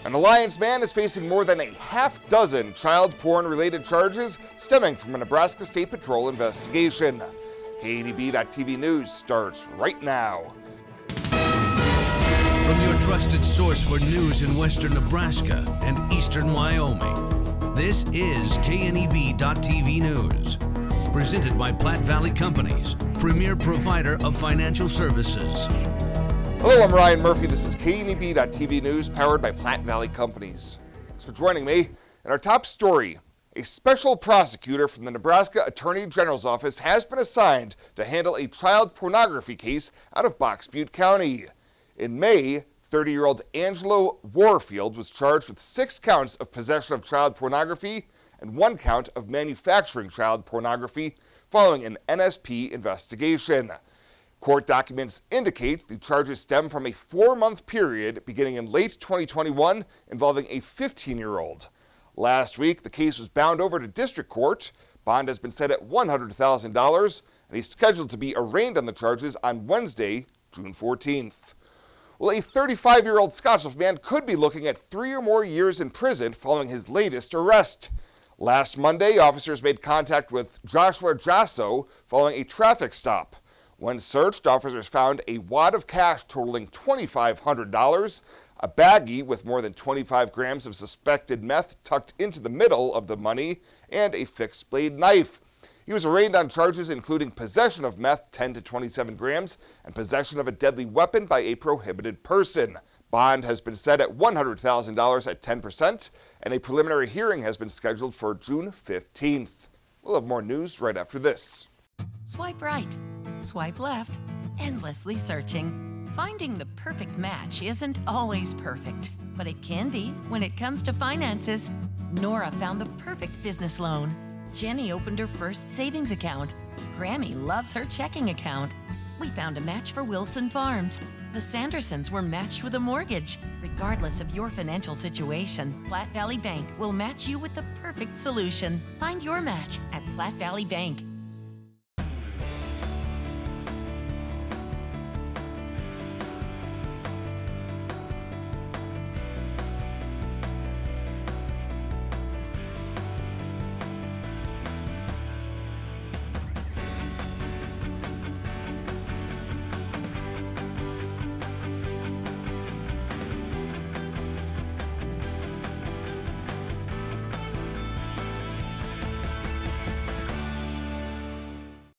An Alliance man is facing more than a half dozen child porn-related charges stemming from a Nebraska State Patrol investigation. KNEB.TV News starts right now. From your trusted source for news in western Nebraska and eastern Wyoming, this is KNEB.TV News. Presented by Platte Valley Companies, premier provider of financial services. Hello, I'm Ryan Murphy. This is KNEB.TV News, powered by Platte Valley Companies. Thanks for joining me. In our top story, a special prosecutor from the Nebraska Attorney General's office has been assigned to handle a child pornography case out of Box Butte County. In May, 30-year-old Angelo Warfield was charged with 6 counts of possession of child pornography and 1 count of manufacturing child pornography following an NSP investigation. Court documents indicate the charges stem from a 4-month period beginning in late 2021 involving a 15-year-old. Last week, the case was bound over to district court. Bond has been set at $100,000, and he's scheduled to be arraigned on the charges on Wednesday, June 14th. Well, a 35-year-old Scottsbluff man could be looking at 3 or more years in prison following his latest arrest. Last Monday, officers made contact with Joshua Jasso following a traffic stop. When searched, officers found a wad of cash totaling $2,500, a baggie with more than 25 grams of suspected meth tucked into the middle of the money, and a fixed-blade knife. He was arraigned on charges including possession of meth 10 to 27 grams and possession of a deadly weapon by a prohibited person. Bond has been set at $100,000 at 10%, and a preliminary hearing has been scheduled for June 15th. We'll have more news right after this. Swipe right, swipe left, endlessly searching. Finding the perfect match isn't always perfect, but it can be when it comes to finances. Nora found the perfect business loan. Jenny opened her first savings account. Grammy loves her checking account. We found a match for Wilson Farms. The Sandersons were matched with a mortgage. Regardless of your financial situation, Platte Valley Bank will match you with the perfect solution. Find your match at Platte Valley Bank.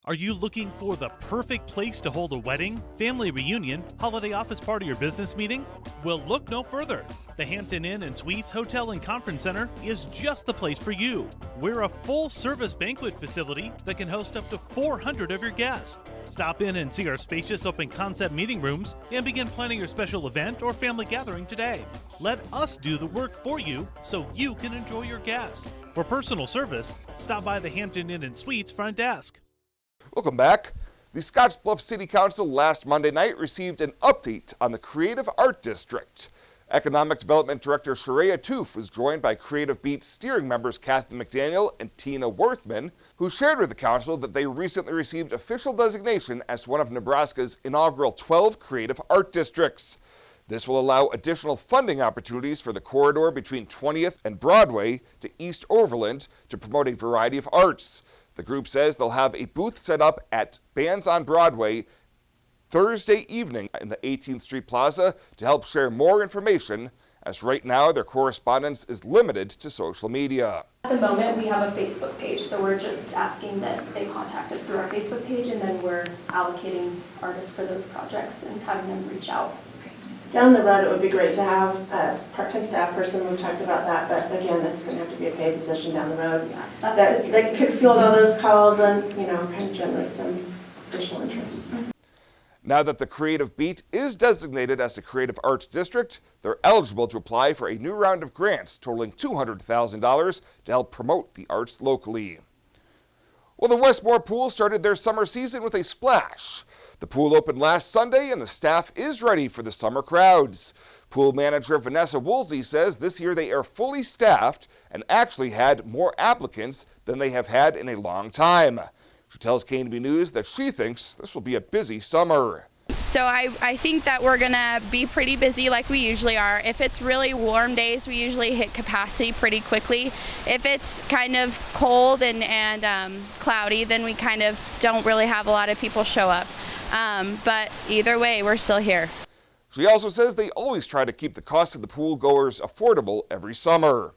Are you looking for the perfect place to hold a wedding, family reunion, holiday office party, or business meeting? Well, look no further. The Hampton Inn and Suites Hotel and Conference Center is just the place for you. We're a full-service banquet facility that can host up to 400 of your guests. Stop in and see our spacious open-concept meeting rooms and begin planning your special event or family gathering today. Let us do the work for you so you can enjoy your guests. For personal service, stop by the Hampton Inn and Suites front desk. Welcome back. The Scottsbluff City Council last Monday night received an update on the Creative Art District. Economic Development Director Sharia Toof was joined by Creative Beat steering members Kathy McDaniel and Tina Worthman, who shared with the council that they recently received official designation as one of Nebraska's inaugural 12 creative art districts. This will allow additional funding opportunities for the corridor between 20th and Broadway to East Overland to promote a variety of arts. The group says they'll have a booth set up at Bands on Broadway Thursday evening in the 18th Street Plaza to help share more information, as right now their correspondence is limited to social media. At the moment, we have a Facebook page, so we're just asking that they contact us through our Facebook page, and then we're allocating artists for those projects and having them reach out. Down the road, it would be great to have a part-time staff person. We've talked about that, but again, it's going to have to be a paid position down the road. Yeah, that could field all those calls and, kind of generate some additional interest. Now that the Creative Beat is designated as a Creative Arts District, they're eligible to apply for a new round of grants totaling $200,000 to help promote the arts locally. Well, the Westport pool started their summer season with a splash. The pool opened last Sunday and the staff is ready for the summer crowds. Pool manager Vanessa Woolsey says this year they are fully staffed and actually had more applicants than they have had in a long time. She tells KNB News that she thinks this will be a busy summer. So I think that we're going to be pretty busy like we usually are. If it's really warm days, we usually hit capacity pretty quickly. If it's kind of cold and cloudy, then we kind of don't really have a lot of people show up. But either way, we're still here. She also says they always try to keep the cost of the pool goers affordable every summer.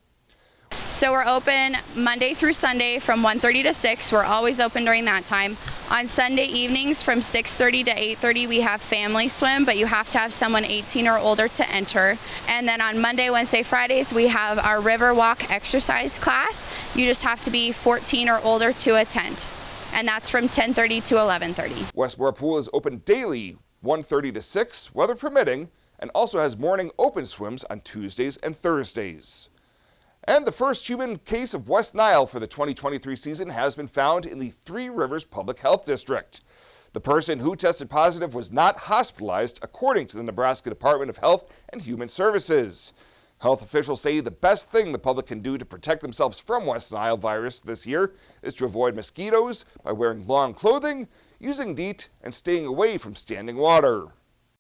So we're open Monday through Sunday from 1:30 to 6. We're always open during that time. On Sunday evenings from 6:30 to 8:30 we have family swim, but you have to have someone 18 or older to enter. And then on Monday, Wednesday, Fridays we have our river walk exercise class. You just have to be 14 or older to attend. And that's from 10:30 to 11:30. Westport Pool is open daily, 1:30 to 6, weather permitting, and also has morning open swims on Tuesdays and Thursdays. And the first human case of West Nile for the 2023 season has been found in the Three Rivers Public Health District. The person who tested positive was not hospitalized, according to the Nebraska Department of Health and Human Services. Health officials say the best thing the public can do to protect themselves from West Nile virus this year is to avoid mosquitoes by wearing long clothing, using DEET, and staying away from standing water.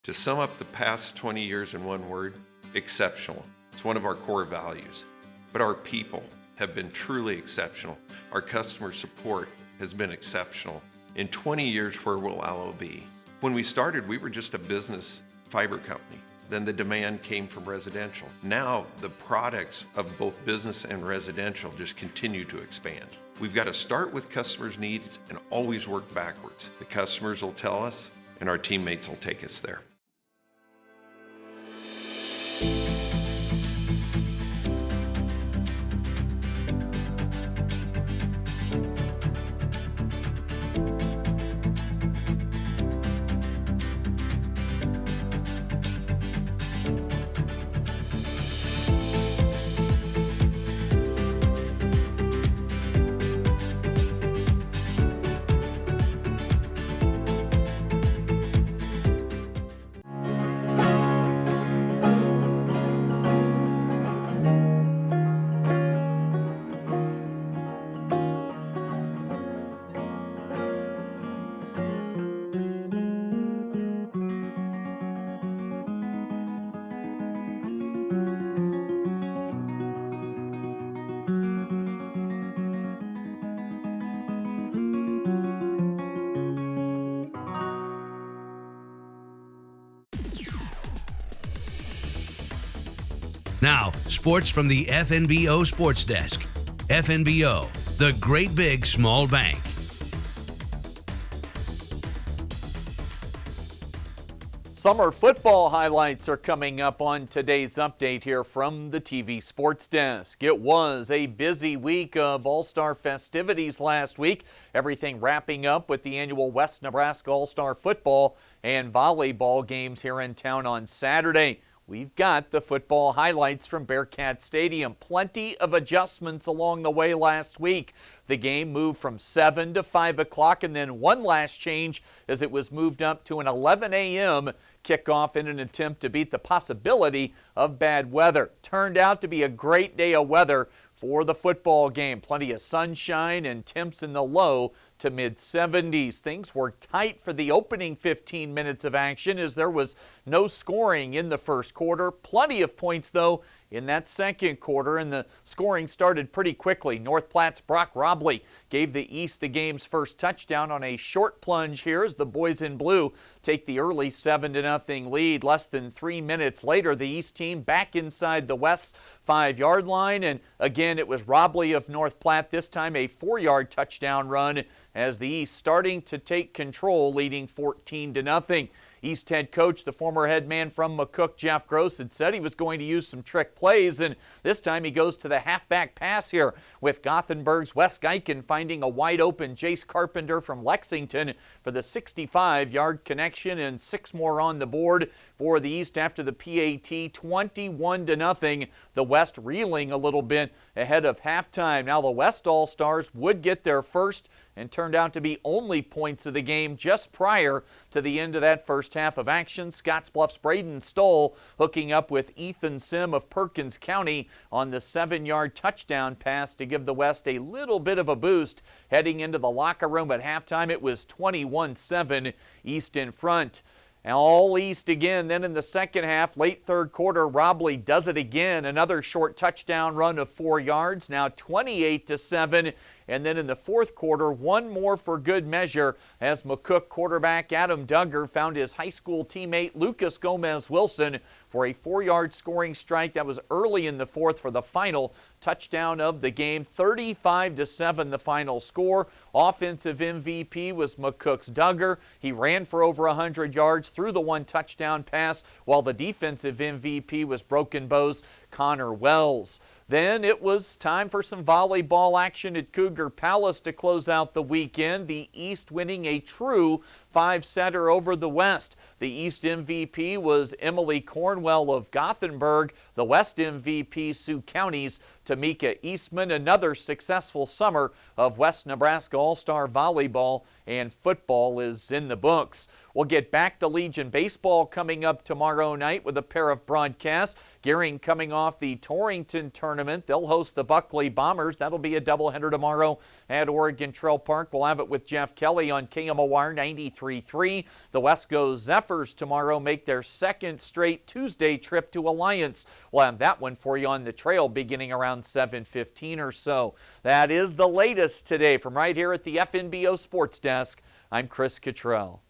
To sum up the past 20 years in one word, exceptional. It's one of our core values. But our people have been truly exceptional. Our customer support has been exceptional. In 20 years, where will Allo be? When we started, we were just a business fiber company. Then the demand came from residential. Now the products of both business and residential just continue to expand. We've got to start with customers' needs and always work backwards. The customers will tell us, and our teammates will take us there. Now, sports from the FNBO Sports Desk. FNBO, the great big small bank. Summer football highlights are coming up on today's update here from the TV Sports Desk. It was a busy week of All-Star festivities last week. Everything wrapping up with the annual West Nebraska All-Star football and volleyball games here in town on Saturday. We've got the football highlights from Bearcat Stadium. Plenty of adjustments along the way last week. The game moved from 7 to 5 o'clock, and then one last change as it was moved up to an 11 a.m. kickoff in an attempt to beat the possibility of bad weather. Turned out to be a great day of weather for the football game. Plenty of sunshine and temps in the low to mid-70s. Things were tight for the opening 15 minutes of action as there was no scoring in the first quarter. Plenty of points, though, in that second quarter, and the scoring started pretty quickly. North Platte's Brock Robley gave the East the game's first touchdown on a short plunge here as the boys in blue take the early 7-0 lead. Less than 3 minutes later, the East team back inside the West's 5-yard line, and again it was Robley of North Platte, this time a 4-yard touchdown run as the East starting to take control, leading 14-0. East head coach, the former head man from McCook, Jeff Gross, had said he was going to use some trick plays, and this time he goes to the halfback pass here with Gothenburg's Wes Geiken finding a wide-open Jace Carpenter from Lexington for the 65-yard connection, and 6 more on the board for the East after the PAT, 21-0. The West reeling a little bit ahead of halftime. Now the West All-Stars would get their first and turned out to be only points of the game just prior to the end of that first half of action. Scottsbluff's Braden Stoll hooking up with Ethan Sim of Perkins County on the 7-yard touchdown pass to give the West a little bit of a boost heading into the locker room at halftime. It was 21-7, East in front. All East again. Then in the second half, late third quarter, Robley does it again. Another short touchdown run of 4 yards, now 28-7. And then in the fourth quarter, one more for good measure as McCook quarterback Adam Duggar found his high school teammate Lucas Gomez-Wilson for a 4-yard scoring strike. That was early in the fourth for the final touchdown of the game. 35-7 the final score. Offensive MVP was McCook's Duggar. He ran for over 100 yards, threw the 1 touchdown pass, while the defensive MVP was Broken Bow's Connor Wells. Then it was time for some volleyball action at Cougar Palace to close out the weekend. The East winning a true 5-setter over the West. The East MVP was Emily Cornwell of Gothenburg. The West MVP, Sioux County's Tamika Eastman. Another successful summer of West Nebraska All-Star volleyball and football is in the books. We'll get back to Legion baseball coming up tomorrow night with a pair of broadcasts. Gearing coming off the Torrington tournament. They'll host the Buckley Bombers. That'll be a doubleheader tomorrow at Oregon Trail Park. We'll have it with Jeff Kelly on KMOR 93.3. The Wesco Zephyrs tomorrow make their second straight Tuesday trip to Alliance. We'll have that one for you on the trail beginning around 7:15 or so. That is the latest today from right here at the FNBO Sports Desk. I'm Chris Cottrell.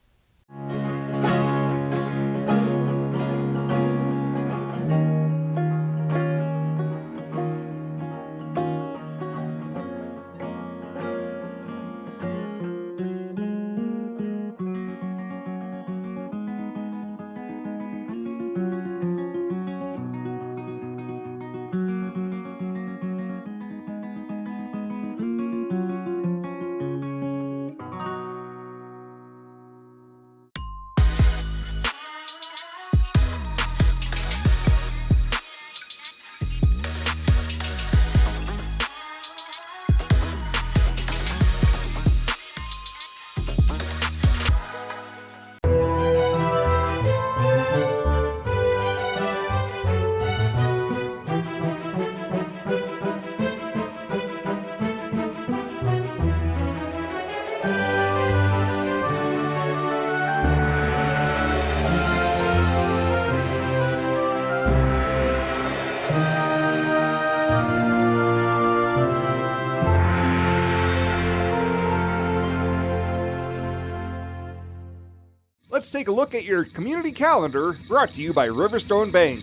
Let's take a look at your community calendar, brought to you by Riverstone Bank.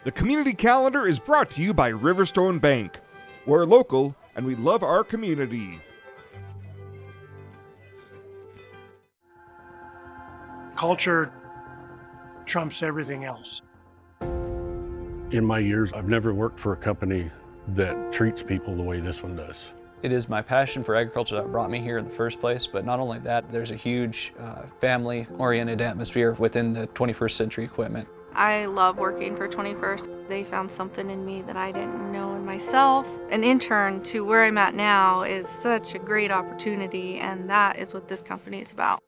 The community calendar is brought to you by Riverstone Bank. We're local and we love our community. Culture trumps everything else. In my years, I've never worked for a company that treats people the way this one does. It is my passion for agriculture that brought me here in the first place, but not only that, there's a huge family-oriented atmosphere within the 21st Century Equipment. I love working for 21st. They found something in me that I didn't know in myself. An intern to where I'm at now is such a great opportunity, and that is what this company is about.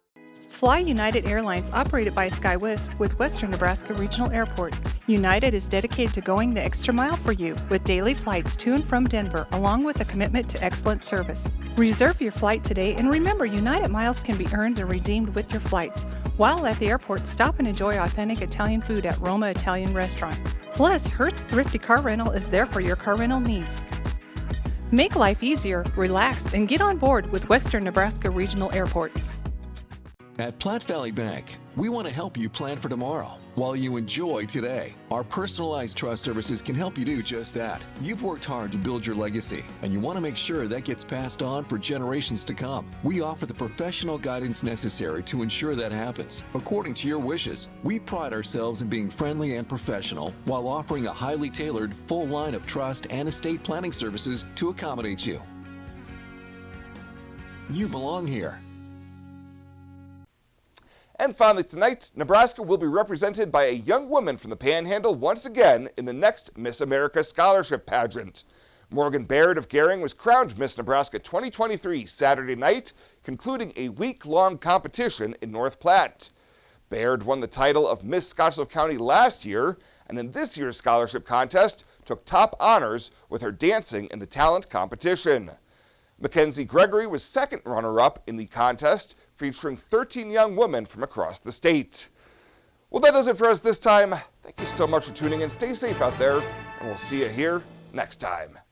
Fly United Airlines, operated by SkyWest with Western Nebraska Regional Airport. United is dedicated to going the extra mile for you with daily flights to and from Denver, along with a commitment to excellent service. Reserve your flight today, and remember, United miles can be earned and redeemed with your flights. While at the airport, stop and enjoy authentic Italian food at Roma Italian Restaurant. Plus, Hertz Thrifty Car Rental is there for your car rental needs. Make life easier, relax, and get on board with Western Nebraska Regional Airport. At Platte Valley Bank, we want to help you plan for tomorrow while you enjoy today. Our personalized trust services can help you do just that. You've worked hard to build your legacy, and you want to make sure that gets passed on for generations to come. We offer the professional guidance necessary to ensure that happens, according to your wishes. We pride ourselves in being friendly and professional while offering a highly tailored full line of trust and estate planning services to accommodate you. You belong here. And finally tonight, Nebraska will be represented by a young woman from the Panhandle once again in the next Miss America Scholarship Pageant. Morgan Baird of Gering was crowned Miss Nebraska 2023 Saturday night, concluding a week-long competition in North Platte. Baird won the title of Miss Scottsville County last year, and in this year's scholarship contest took top honors with her dancing in the talent competition. Mackenzie Gregory was second runner-up in the contest, featuring 13 young women from across the state. Well, that does it for us this time. Thank you so much for tuning in. Stay safe out there, and we'll see you here next time.